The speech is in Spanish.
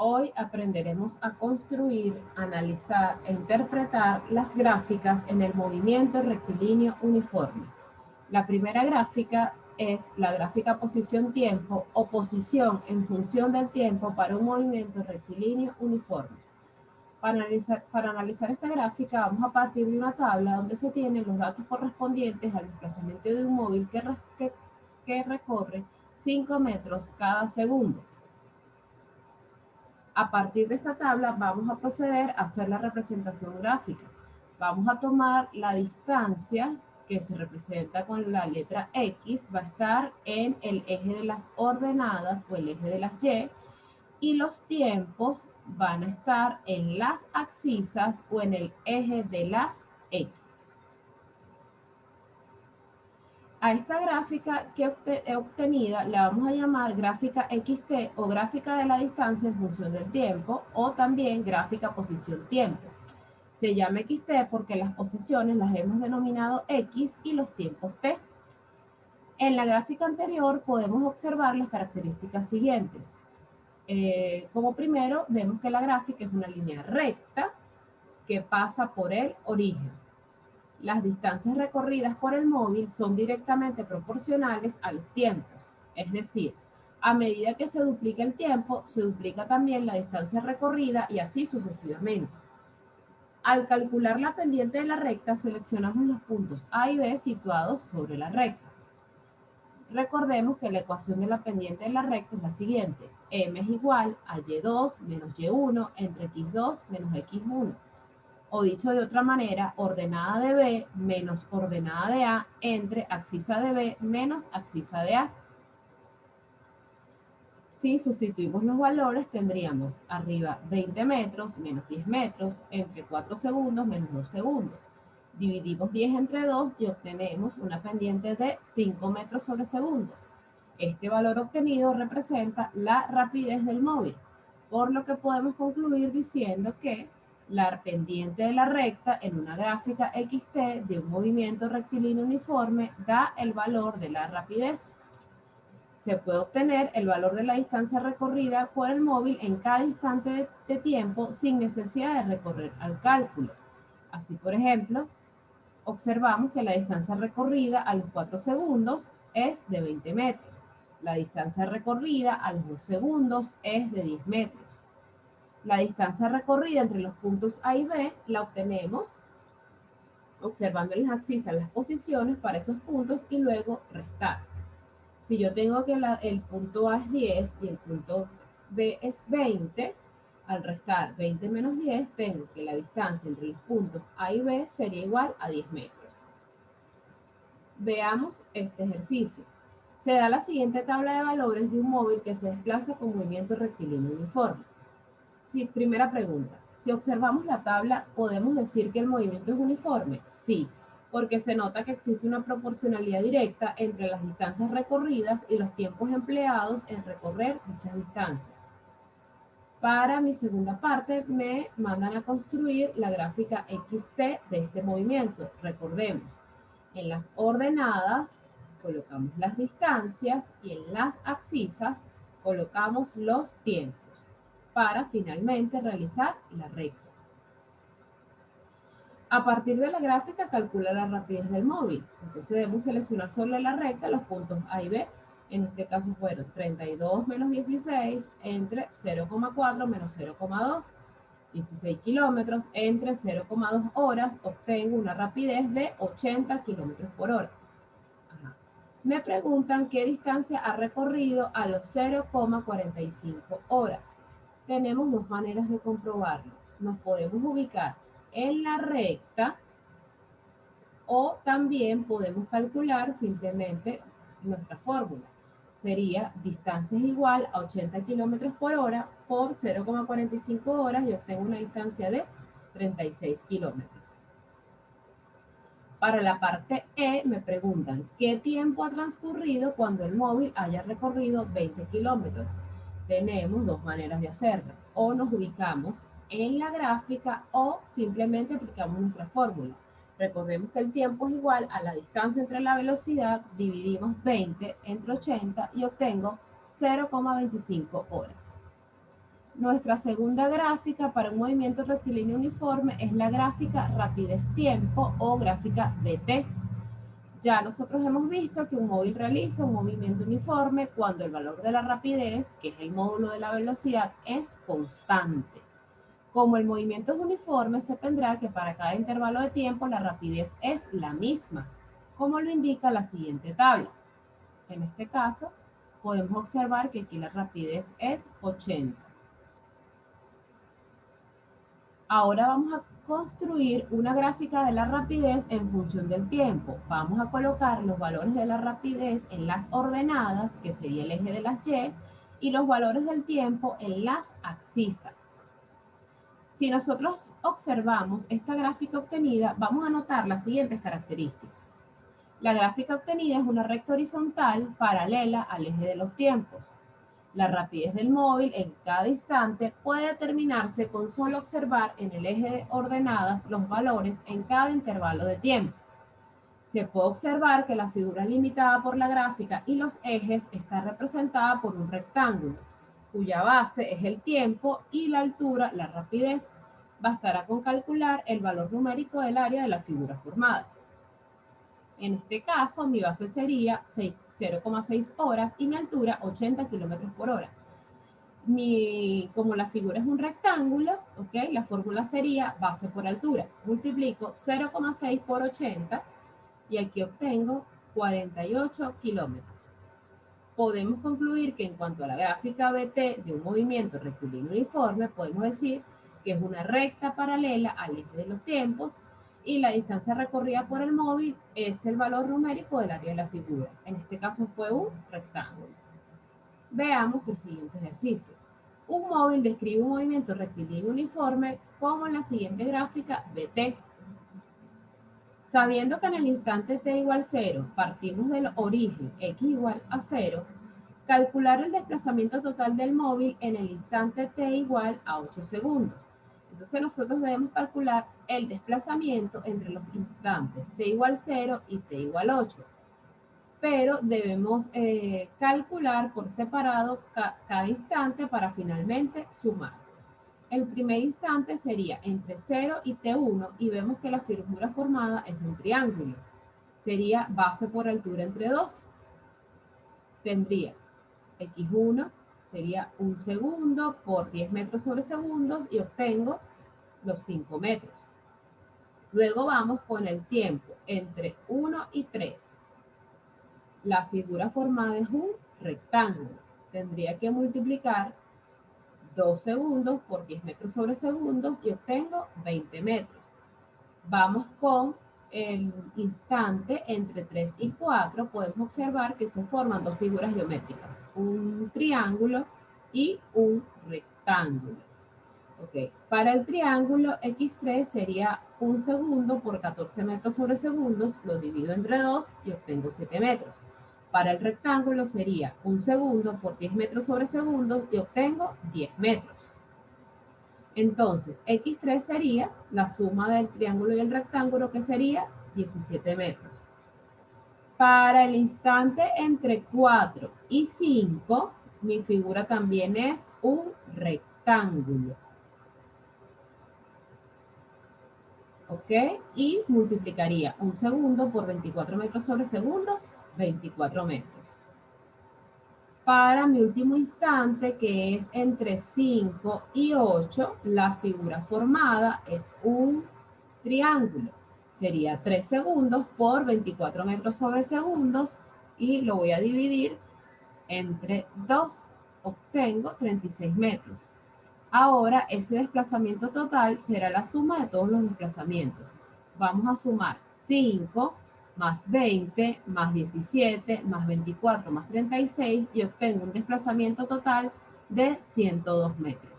Hoy aprenderemos a construir, analizar e interpretar las gráficas en el movimiento rectilíneo uniforme. La primera gráfica es la gráfica posición-tiempo o posición en función del tiempo para un movimiento rectilíneo uniforme. Para analizar esta gráfica vamos a partir de una tabla donde se tienen los datos correspondientes al desplazamiento de un móvil que recorre 5 metros cada segundo. A partir de esta tabla vamos a proceder a hacer la representación gráfica. Vamos a tomar la distancia que se representa con la letra X, va a estar en el eje de las ordenadas o el eje de las y los tiempos van a estar en las abscisas o en el eje de las X. A esta gráfica que he obtenida la vamos a llamar gráfica XT o gráfica de la distancia en función del tiempo o también gráfica posición-tiempo. Se llama XT porque las posiciones las hemos denominado X y los tiempos T. En la gráfica anterior podemos observar las características siguientes. Como primero, vemos que la gráfica es una línea recta que pasa por el origen. Las distancias recorridas por el móvil son directamente proporcionales a los tiempos. Es decir, a medida que se duplica el tiempo, se duplica también la distancia recorrida y así sucesivamente. Al calcular la pendiente de la recta, seleccionamos los puntos A y B situados sobre la recta. Recordemos que la ecuación de la pendiente de la recta es la siguiente. M es igual a Y2 menos Y1 entre X2 menos X1. O dicho de otra manera, ordenada de B menos ordenada de A entre abscisa de B menos abscisa de A. Si sustituimos los valores, tendríamos arriba 20 metros menos 10 metros entre 4 segundos menos 2 segundos. Dividimos 10 entre 2 y obtenemos una pendiente de 5 metros sobre segundos. Este valor obtenido representa la rapidez del móvil, por lo que podemos concluir diciendo que la pendiente de la recta en una gráfica XT de un movimiento rectilíneo uniforme da el valor de la rapidez. Se puede obtener el valor de la distancia recorrida por el móvil en cada instante de tiempo sin necesidad de recorrer al cálculo. Así, por ejemplo, observamos que la distancia recorrida a los 4 segundos es de 20 metros. La distancia recorrida a los 2 segundos es de 10 metros. La distancia recorrida entre los puntos A y B la obtenemos observando en las abscisas las posiciones para esos puntos y luego restar. Si yo tengo que el punto A es 10 y el punto B es 20, al restar 20 menos 10, tengo que la distancia entre los puntos A y B sería igual a 10 metros. Veamos este ejercicio. Se da la siguiente tabla de valores de un móvil que se desplaza con movimiento rectilíneo uniforme. Primera pregunta. Si observamos la tabla, ¿podemos decir que el movimiento es uniforme? Sí, porque se nota que existe una proporcionalidad directa entre las distancias recorridas y los tiempos empleados en recorrer dichas distancias. Para mi segunda parte, me mandan a construir la gráfica XT de este movimiento. Recordemos, en las ordenadas colocamos las distancias y en las abscisas colocamos los tiempos para finalmente realizar la recta. A partir de la gráfica calcula la rapidez del móvil. Entonces debemos seleccionar sobre la recta los puntos A y B. En este caso fueron 32 menos 16 entre 0,4 menos 0,2. 16 kilómetros entre 0,2 horas. Obtengo una rapidez de 80 kilómetros por hora. Me preguntan qué distancia ha recorrido a los 0,45 horas. Tenemos dos maneras de comprobarlo. Nos podemos ubicar en la recta o también podemos calcular simplemente nuestra fórmula. Sería distancia es igual a 80 kilómetros por hora por 0,45 horas y obtengo una distancia de 36 kilómetros. Para la parte E me preguntan ¿qué tiempo ha transcurrido cuando el móvil haya recorrido 20 kilómetros? Tenemos dos maneras de hacerlo. O nos ubicamos en la gráfica o simplemente aplicamos nuestra fórmula. Recordemos que el tiempo es igual a la distancia entre la velocidad, dividimos 20 entre 80 y obtengo 0,25 horas. Nuestra segunda gráfica para un movimiento rectilíneo uniforme es la gráfica rapidez-tiempo o gráfica BT. Ya nosotros hemos visto que un móvil realiza un movimiento uniforme cuando el valor de la rapidez, que es el módulo de la velocidad, es constante. Como el movimiento es uniforme, se tendrá que para cada intervalo de tiempo la rapidez es la misma, como lo indica la siguiente tabla. En este caso, podemos observar que aquí la rapidez es 80. Ahora vamos a construir una gráfica de la rapidez en función del tiempo. Vamos a colocar los valores de la rapidez en las ordenadas, que sería el eje de las y los valores del tiempo en las abscisas. Si nosotros observamos esta gráfica obtenida, vamos a notar las siguientes características. La gráfica obtenida es una recta horizontal paralela al eje de los tiempos. La rapidez del móvil en cada instante puede determinarse con solo observar en el eje de ordenadas los valores en cada intervalo de tiempo. Se puede observar que la figura limitada por la gráfica y los ejes está representada por un rectángulo, cuya base es el tiempo y la altura, la rapidez. Bastará con calcular el valor numérico del área de la figura formada. En este caso, mi base sería 0,6 horas y mi altura 80 kilómetros por hora. Como la figura es un rectángulo, ¿ok? La fórmula sería base por altura. Multiplico 0,6 por 80 y aquí obtengo 48 kilómetros. Podemos concluir que en cuanto a la gráfica BT de un movimiento rectilíneo uniforme, podemos decir que es una recta paralela al eje de los tiempos y la distancia recorrida por el móvil es el valor numérico del área de la figura. En este caso fue un rectángulo. Veamos el siguiente ejercicio. Un móvil describe un movimiento rectilíneo uniforme como en la siguiente gráfica BT. Sabiendo que en el instante t igual 0 partimos del origen x igual a 0, calcular el desplazamiento total del móvil en el instante t igual a 8 segundos. Entonces nosotros debemos calcular el desplazamiento entre los instantes t igual 0 y t igual 8. Pero debemos calcular por separado cada instante para finalmente sumar. El primer instante sería entre 0 y T1 y vemos que la figura formada es un triángulo. Sería base por altura entre 2. Tendría x1 sería 1 segundo por 10 metros sobre segundos y obtengo los 5 metros. Luego vamos con el tiempo entre 1 y 3. La figura formada es un rectángulo. Tendría que multiplicar 2 segundos por 10 metros sobre segundos y obtengo 20 metros. Vamos con el instante entre 3 y 4. Podemos observar que se forman dos figuras geométricas, un triángulo y un rectángulo. Okay. Para el triángulo, x3 sería 1 segundo por 14 metros sobre segundos, lo divido entre 2 y obtengo 7 metros. Para el rectángulo sería 1 segundo por 10 metros sobre segundos y obtengo 10 metros. Entonces, x3 sería la suma del triángulo y el rectángulo, que sería 17 metros. Para el instante entre 4 y 5, mi figura también es un rectángulo. ¿Ok? Y multiplicaría 1 segundo por 24 metros sobre segundos, 24 metros. Para mi último instante, que es entre 5 y 8, la figura formada es un triángulo. Sería 3 segundos por 24 metros sobre segundos y lo voy a dividir entre 2. Obtengo 36 metros. Ahora, ese desplazamiento total será la suma de todos los desplazamientos. Vamos a sumar 5 más 20 más 17 más 24 más 36 y obtengo un desplazamiento total de 102 metros.